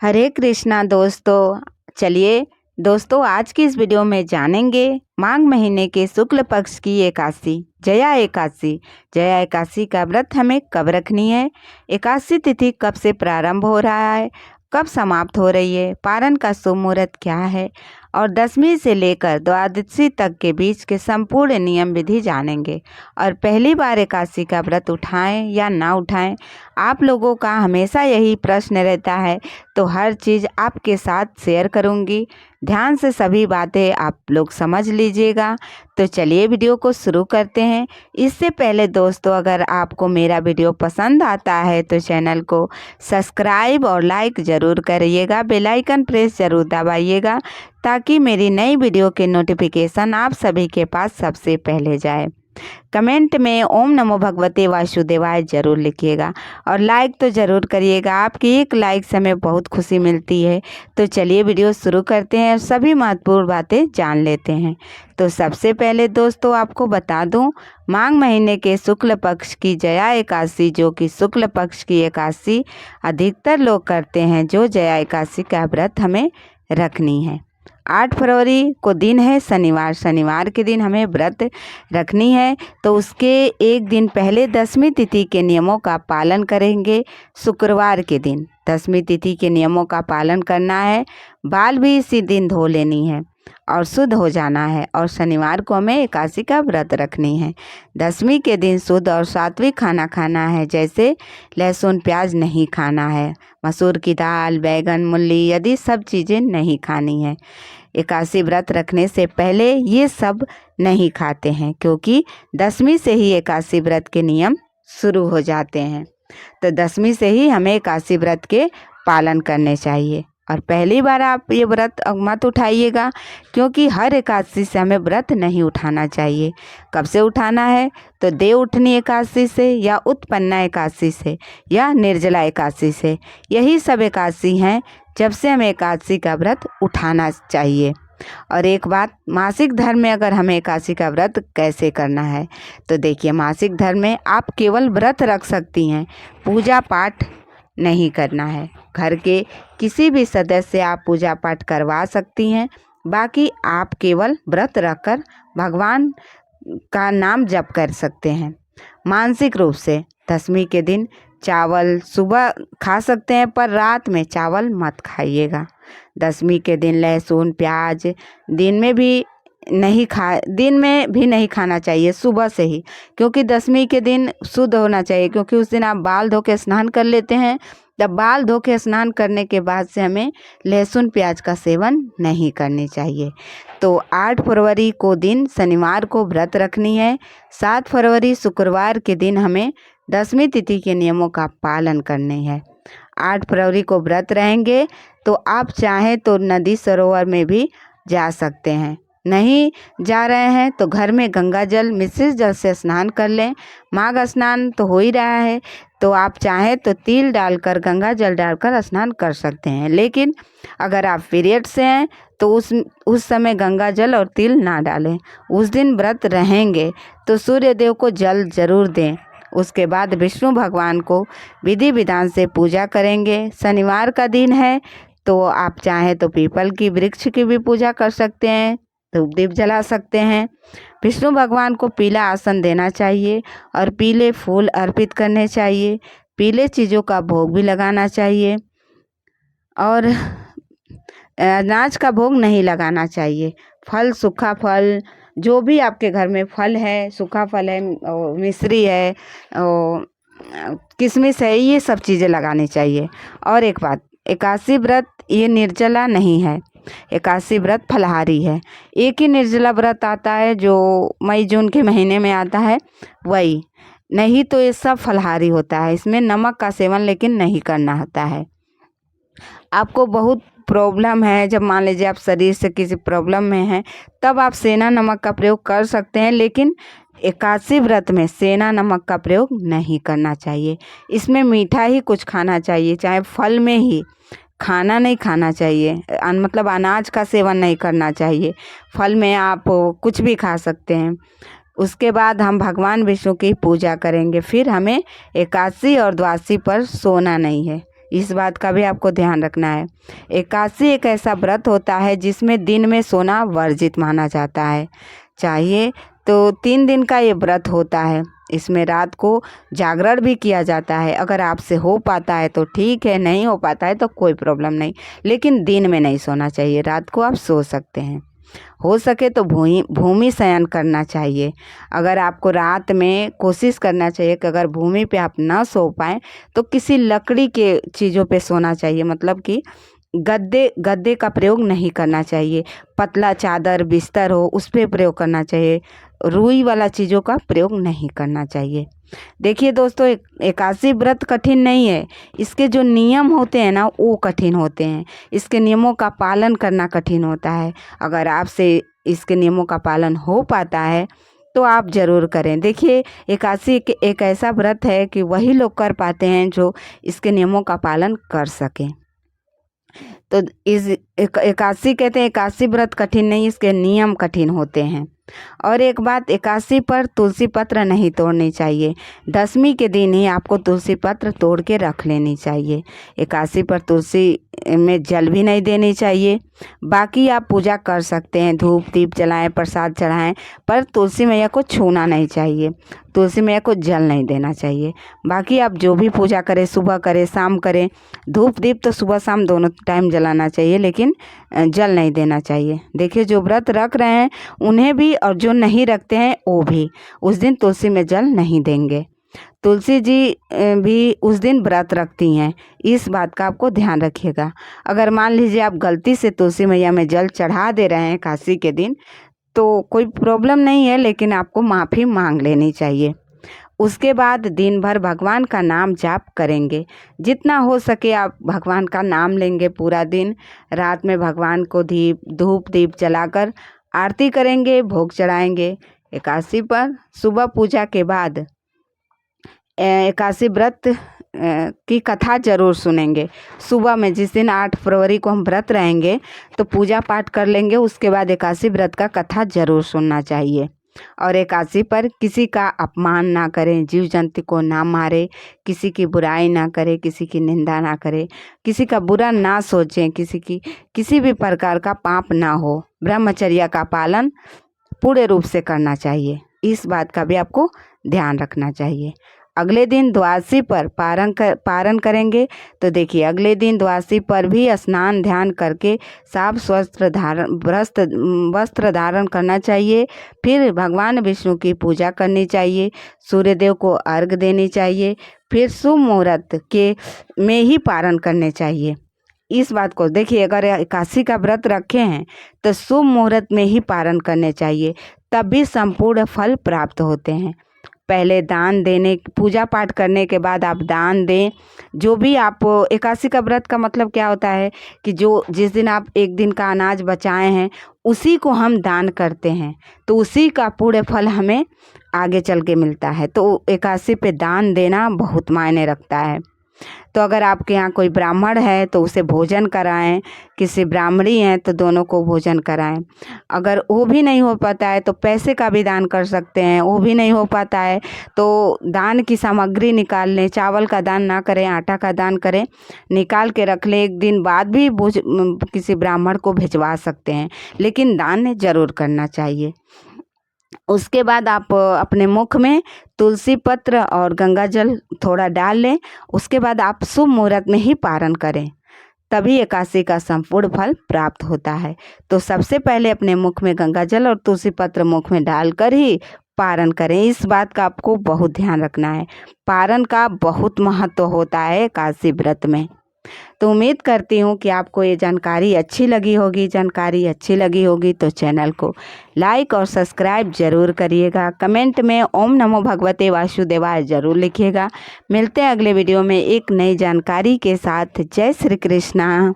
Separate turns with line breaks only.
हरे कृष्णा दोस्तों। चलिए दोस्तों, आज की इस वीडियो में जानेंगे माघ महीने के शुक्ल पक्ष की एकादशी जया एकादशी। जया एकादशी का व्रत हमें कब रखनी है, एकादशी तिथि कब से प्रारंभ हो रहा है, कब समाप्त हो रही है, पारण का शुभ मुहूर्त क्या है और दशमी से लेकर द्वादशी तक के बीच के संपूर्ण नियम विधि जानेंगे। और पहली बार एकादशी का व्रत उठाएं या ना उठाएं, आप लोगों का हमेशा यही प्रश्न रहता है, तो हर चीज़ आपके साथ शेयर करूंगी। ध्यान से सभी बातें आप लोग समझ लीजिएगा। तो चलिए वीडियो को शुरू करते हैं। इससे पहले दोस्तों, अगर आपको मेरा वीडियो पसंद आता है तो चैनल को सब्सक्राइब और लाइक ज़रूर करिएगा, बेल आइकन प्रेस ज़रूर दबाइएगा ताकि मेरी नई वीडियो के नोटिफिकेशन आप सभी के पास सबसे पहले जाए। कमेंट में ओम नमो भगवते वासुदेवाय जरूर लिखिएगा और लाइक तो ज़रूर करिएगा। आपकी एक लाइक से हमें बहुत खुशी मिलती है। तो चलिए वीडियो शुरू करते हैं और सभी महत्वपूर्ण बातें जान लेते हैं। तो सबसे पहले दोस्तों आपको बता दूं, माघ महीने के शुक्ल पक्ष की जया एकादशी, जो कि शुक्ल पक्ष की एकादशी अधिकतर लोग करते हैं, जो जया एकादशी का व्रत हमें रखनी है। 8 फरवरी को दिन है शनिवार। शनिवार के दिन हमें व्रत रखनी है, तो उसके एक दिन पहले दशमी तिथि के नियमों का पालन करेंगे। शुक्रवार के दिन दशमी तिथि के नियमों का पालन करना है। बाल भी इसी दिन धो लेनी है और शुद्ध हो जाना है। और शनिवार को हमें एकादशी का व्रत रखनी है। दशमी के दिन शुद्ध और सात्विक खाना खाना है, जैसे लहसुन प्याज नहीं खाना है, मसूर की दाल, बैगन, मूली आदि सब चीज़ें नहीं खानी है। एकादशी व्रत रखने से पहले ये सब नहीं खाते हैं, क्योंकि दशमी से ही एकादशी व्रत के नियम शुरू हो जाते हैं। तो दशमी से ही हमें एकादशी व्रत के पालन करने चाहिए। और पहली बार आप ये व्रत मत उठाइएगा, क्योंकि हर एकादशी से हमें व्रत नहीं उठाना चाहिए। कब से उठाना है, तो देव उठनी एकादशी से, या उत्पन्ना एकादशी से, या निर्जला एकादशी से। यही सब एकादशी हैं जब से हमें एकादशी का व्रत उठाना चाहिए। और एक बात, मासिक धर्म में अगर हमें एकादशी का व्रत कैसे करना है, तो देखिए, मासिक धर्म में आप केवल व्रत रख सकती हैं, पूजा पाठ नहीं करना है। घर के किसी भी सदस्य से आप पूजा पाठ करवा सकती हैं, बाकी आप केवल व्रत रखकर भगवान का नाम जप कर सकते हैं। मानसिक रूप से दशमी के दिन चावल सुबह खा सकते हैं, पर रात में चावल मत खाइएगा। दशमी के दिन लहसुन प्याज दिन में भी नहीं खाना चाहिए, सुबह से ही, क्योंकि दशमी के दिन शुद्ध होना चाहिए। क्योंकि उस दिन आप बाल धो के स्नान कर लेते हैं, तब बाल धो के स्नान करने के बाद से हमें लहसुन प्याज का सेवन नहीं करनी चाहिए। तो 8 फरवरी को दिन शनिवार को व्रत रखनी है। 7 फरवरी शुक्रवार के दिन हमें दशमी तिथि के नियमों का पालन करने हैं। 8 फरवरी को व्रत रहेंगे, तो आप चाहें तो नदी सरोवर में भी जा सकते हैं। नहीं जा रहे हैं तो घर में गंगा जल मिश्रित जल से स्नान कर लें। माघ स्नान तो हो ही रहा है, तो आप चाहें तो तिल डालकर, गंगा जल डालकर स्नान कर सकते हैं। लेकिन अगर आप पीरियड से हैं तो उस समय गंगा जल और तिल ना डालें। उस दिन व्रत रहेंगे तो सूर्य देव को जल जरूर दें। उसके बाद विष्णु भगवान को विधि विधान से पूजा करेंगे। शनिवार का दिन है, तो आप चाहें तो पीपल की वृक्ष की भी पूजा कर सकते हैं, धूप दीप जला सकते हैं। विष्णु भगवान को पीला आसन देना चाहिए और पीले फूल अर्पित करने चाहिए। पीले चीज़ों का भोग भी लगाना चाहिए और अनाज का भोग नहीं लगाना चाहिए। फल, सूखा फल, जो भी आपके घर में फल है, सूखा फल है, मिश्री है, किशमिश है, ये सब चीज़ें लगानी चाहिए। और एक बात, एकादशी व्रत ये निर्जला नहीं है, एकादशी व्रत फलाहारी है। एक ही निर्जला व्रत आता है जो मई जून के महीने में आता है, वही नहीं, तो ये सब फलाहारी होता है। इसमें नमक का सेवन लेकिन नहीं करना होता है। आपको बहुत प्रॉब्लम है, जब मान लीजिए आप शरीर से किसी प्रॉब्लम में हैं, तब आप सेंधा नमक का प्रयोग कर सकते हैं, लेकिन एकादशी व्रत में सेंधा नमक का प्रयोग नहीं करना चाहिए। इसमें मीठा ही कुछ खाना चाहिए, चाहे फल में ही, खाना नहीं खाना चाहिए, मतलब अनाज का सेवन नहीं करना चाहिए। फल में आप कुछ भी खा सकते हैं। उसके बाद हम भगवान विष्णु की पूजा करेंगे। फिर हमें एकादशी और द्वादशी पर सोना नहीं है, इस बात का भी आपको ध्यान रखना है। एकादशी एक ऐसा व्रत होता है जिसमें दिन में सोना वर्जित माना जाता है। चाहिए तो 3 दिन का ये व्रत होता है। इसमें रात को जागरण भी किया जाता है। अगर आपसे हो पाता है तो ठीक है, नहीं हो पाता है तो कोई प्रॉब्लम नहीं, लेकिन दिन में नहीं सोना चाहिए। रात को आप सो सकते हैं। हो सके तो भूमि शयन करना चाहिए। अगर आपको रात में कोशिश करना चाहिए कि अगर भूमि पे आप ना सो पाएँ तो किसी लकड़ी के चीज़ों पे सोना चाहिए, मतलब कि गद्दे का प्रयोग नहीं करना चाहिए। पतला चादर बिस्तर हो उस पे प्रयोग करना चाहिए। रुई वाला चीज़ों का प्रयोग नहीं करना चाहिए। देखिए दोस्तों, एकादशी व्रत कठिन नहीं है। इसके जो नियम होते हैं ना वो कठिन होते हैं। इसके नियमों का पालन करना कठिन होता है। अगर आपसे इसके नियमों का पालन हो पाता है तो आप ज़रूर करें। देखिए, एकादशी एक ऐसा व्रत है कि वही लोग कर पाते हैं जो इसके नियमों का पालन कर सकें। तो इस एकादशी कहते हैं, एकादशी व्रत कठिन नहीं, इसके नियम कठिन होते हैं। और एक बात, एकादशी पर तुलसी पत्र नहीं तोड़नी चाहिए। 10वीं के दिन ही आपको तुलसी पत्र तोड़ के रख लेनी चाहिए। एकादशी पर तुलसी में जल भी नहीं देनी चाहिए। बाकी आप पूजा कर सकते हैं, धूप दीप जलाएं, प्रसाद चढ़ाएं, पर तुलसी मैया को छूना नहीं चाहिए। तुलसी मैया को जल नहीं देना चाहिए। बाकी आप जो भी पूजा करें, सुबह करें शाम करें, धूप दीप तो सुबह शाम दोनों टाइम जलाना चाहिए, लेकिन जल नहीं देना चाहिए। देखिए, जो व्रत रख रहे हैं उन्हें भी और जो नहीं रखते हैं वो भी उस दिन तुलसी में जल नहीं देंगे। तुलसी जी भी उस दिन व्रत रखती हैं, इस बात का आपको ध्यान रखिएगा। अगर मान लीजिए आप गलती से तुलसी मैया में जल चढ़ा दे रहे हैं एकादशी के दिन तो कोई प्रॉब्लम नहीं है, लेकिन आपको माफ़ी मांग लेनी चाहिए। उसके बाद दिन भर भगवान का नाम जाप करेंगे। जितना हो सके आप भगवान का नाम लेंगे पूरा दिन। रात में भगवान को धूप दीप जलाकर आरती करेंगे, भोग चढ़ाएंगे। एकादशी पर सुबह पूजा के बाद एकादशी व्रत की कथा जरूर सुनेंगे। सुबह में जिस दिन 8 फरवरी को हम व्रत रहेंगे तो पूजा पाठ कर लेंगे, उसके बाद एकादशी व्रत का कथा जरूर सुनना चाहिए। और एकादशी पर किसी का अपमान ना करें, जीव जंतु को ना मारे, किसी की बुराई ना करें, किसी की निंदा ना करें, किसी का बुरा ना सोचें, किसी भी प्रकार का पाप ना हो। ब्रह्मचर्य का पालन पूरे रूप से करना चाहिए। इस बात का भी आपको ध्यान रखना चाहिए। अगले दिन द्वादशी पर पारण करेंगे तो देखिए, अगले दिन द्वादशी पर भी स्नान ध्यान करके साफ वस्त्र धारण करना चाहिए। फिर भगवान विष्णु की पूजा करनी चाहिए, सूर्यदेव को अर्घ देनी चाहिए, फिर शुभ मुहूर्त के में ही पारण करने चाहिए। इस बात को देखिए, अगर एकादशी का व्रत रखे हैं तो शुभ मुहूर्त में ही पारण करने चाहिए, तभी संपूर्ण फल प्राप्त होते हैं। पहले दान देने, पूजा पाठ करने के बाद आप दान दें। जो भी आप एकादशी का व्रत का मतलब क्या होता है कि जिस दिन आप एक दिन का अनाज बचाए हैं उसी को हम दान करते हैं, तो उसी का पूरे फल हमें आगे चल के मिलता है। तो एकादशी पे दान देना बहुत मायने रखता है। तो अगर आपके यहाँ कोई ब्राह्मण है तो उसे भोजन कराएं, किसी ब्राह्मणी हैं तो दोनों को भोजन कराएं। अगर वो भी नहीं हो पाता है तो पैसे का भी दान कर सकते हैं। वो भी नहीं हो पाता है तो दान की सामग्री निकाल लें। चावल का दान ना करें, आटा का दान करें, निकाल के रख लें। एक दिन बाद भी किसी ब्राह्मण को भिजवा सकते हैं, लेकिन दान ज़रूर करना चाहिए। उसके बाद आप अपने मुख में तुलसी पत्र और गंगा जल थोड़ा डाल लें। उसके बाद आप शुभ मुहूर्त में ही पारण करें, तभी एकादशी का संपूर्ण फल प्राप्त होता है। तो सबसे पहले अपने मुख में गंगा जल और तुलसी पत्र मुख में डालकर ही पारण करें। इस बात का आपको बहुत ध्यान रखना है। पारण का बहुत महत्व होता है एकादशी व्रत में। तो उम्मीद करती हूँ कि आपको ये जानकारी अच्छी लगी होगी। तो चैनल को लाइक और सब्सक्राइब जरूर करिएगा। कमेंट में ओम नमो भगवते वासुदेवाय जरूर लिखिएगा। मिलते हैं अगले वीडियो में एक नई जानकारी के साथ। जय श्री कृष्णा।